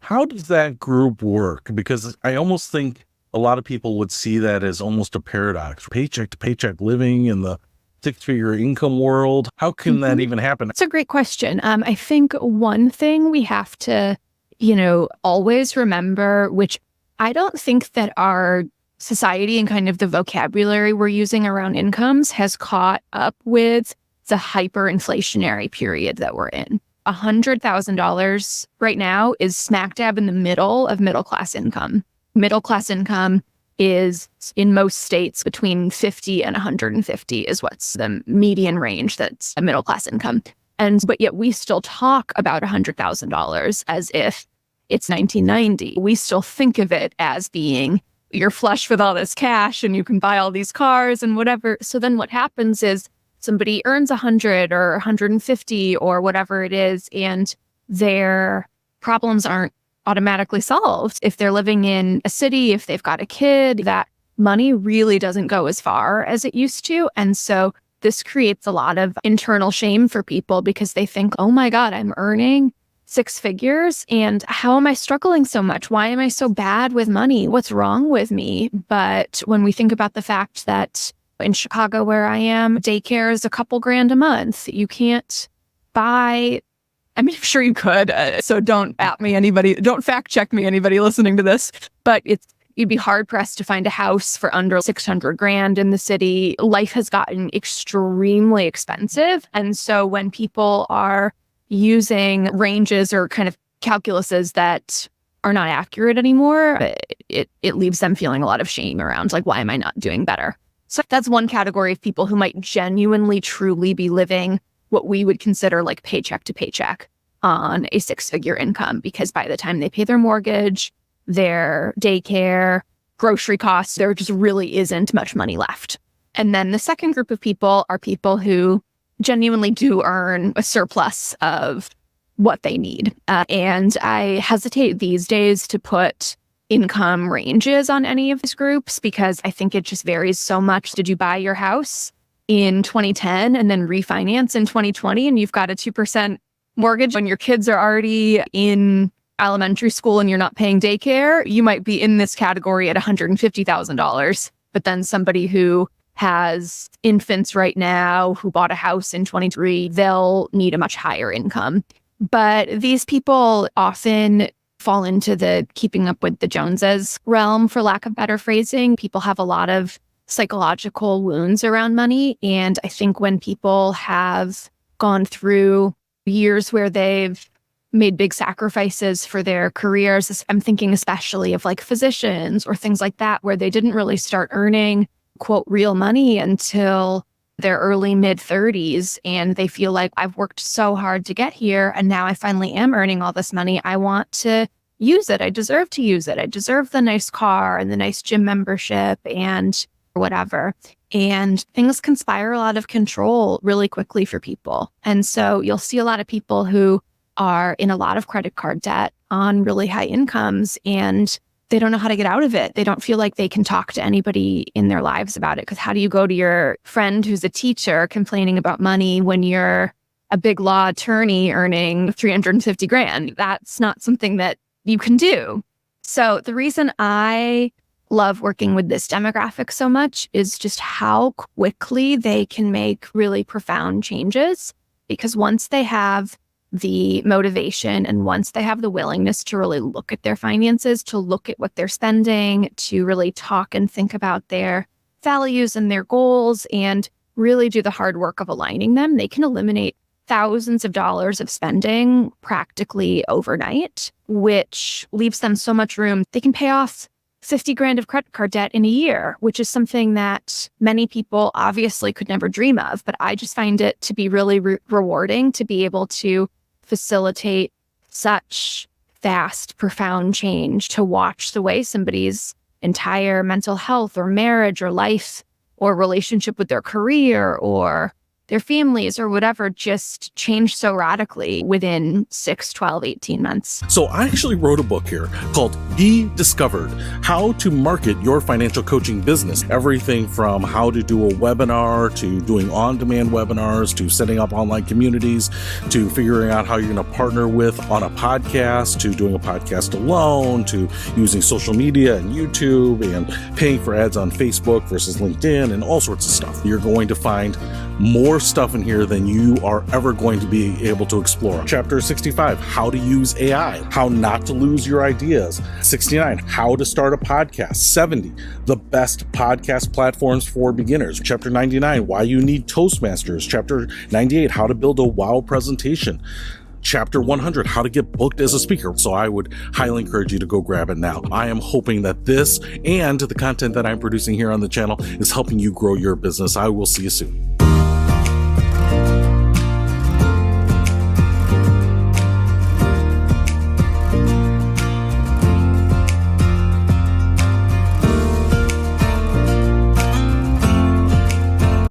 How does that group work? Because I almost think a lot of people would see that as almost a paradox, paycheck to paycheck living in the six-figure income world. How can that Mhm. even happen? It's a great question. I think one thing we have to, always remember, which I don't think that our society and kind of the vocabulary we're using around incomes has caught up with the hyperinflationary period that we're in. $100,000 right now is smack dab in the middle of middle class income. Middle class income is in most states between 50 and 150 is what's the median range that's a middle class income. But yet we still talk about $100,000 as if it's 1990. We still think of it as being you're flush with all this cash and you can buy all these cars and whatever. So then what happens is somebody earns 100 or 150 or whatever it is, and their problems aren't automatically solved. If they're living in a city, if they've got a kid, that money really doesn't go as far as it used to. And so this creates a lot of internal shame for people because they think, oh my God, I'm earning six figures and how am I struggling so much? Why am I so bad with money? What's wrong with me? But when we think about the fact that in Chicago, where I am, daycare is a couple grand a month. You can't buy, I mean, I'm sure you could. So don't at me, anybody, don't fact check me, anybody listening to this, but you'd be hard pressed to find a house for under 600 grand in the city. Life has gotten extremely expensive. And so when people are using ranges or kind of calculuses that are not accurate anymore, it leaves them feeling a lot of shame around like, why am I not doing better? So that's one category of people who might genuinely, truly be living what we would consider like paycheck to paycheck on a six-figure income, because by the time they pay their mortgage, their daycare, grocery costs, there just really isn't much money left. And then the second group of people are people who genuinely do earn a surplus of what they need. And I hesitate these days to put income ranges on any of these groups because I think it just varies so much. Did you buy your house in 2010 and then refinance in 2020 and you've got a 2% mortgage when your kids are already in elementary school and you're not paying daycare? You might be in this category at $150,000. But then somebody who has infants right now, who bought a house in 23, they'll need a much higher income. But these people often fall into the keeping up with the Joneses realm, for lack of better phrasing. People have a lot of psychological wounds around money. And I think when people have gone through years where they've made big sacrifices for their careers, I'm thinking especially of like physicians or things like that, where they didn't really start earning, quote, real money until their early mid 30s. And they feel like I've worked so hard to get here. And now I finally am earning all this money. I want to use it. I deserve to use it. I deserve the nice car and the nice gym membership and whatever. And things can spiral out of control really quickly for people. And so you'll see a lot of people who are in a lot of credit card debt on really high incomes, and they don't know how to get out of it. They don't feel like they can talk to anybody in their lives about it. Because how do you go to your friend who's a teacher complaining about money when you're a big law attorney earning 350 grand? That's not something that you can do. So the reason I love working with this demographic so much is just how quickly they can make really profound changes. Because once they have the motivation and once they have the willingness to really look at their finances, to look at what they're spending, to really talk and think about their values and their goals and really do the hard work of aligning them, they can eliminate thousands of dollars of spending practically overnight, which leaves them so much room. They can pay off 50 grand of credit card debt in a year, which is something that many people obviously could never dream of. But I just find it to be really rewarding to be able to facilitate such fast, profound change, to watch the way somebody's entire mental health or marriage or life or relationship with their career or their families or whatever just change so radically within 6, 12, 18 months. So I actually wrote a book here called Be Discovered, How to Market Your Financial Coaching Business. Everything from how to do a webinar, to doing on-demand webinars, to setting up online communities, to figuring out how you're going to partner with on a podcast, to doing a podcast alone, to using social media and YouTube and paying for ads on Facebook versus LinkedIn and all sorts of stuff. You're going to find more stuff in here than you are ever going to be able to explore. Chapter 65, how to use AI, how not to lose your ideas. 69, how to start a podcast. 70, the best podcast platforms for beginners. Chapter 99, why you need Toastmasters. Chapter 98, how to build a wow presentation. Chapter 100, how to get booked as a speaker. So I would highly encourage you to go grab it now. I am hoping that this and the content that I'm producing here on the channel is helping you grow your business. I will see you soon.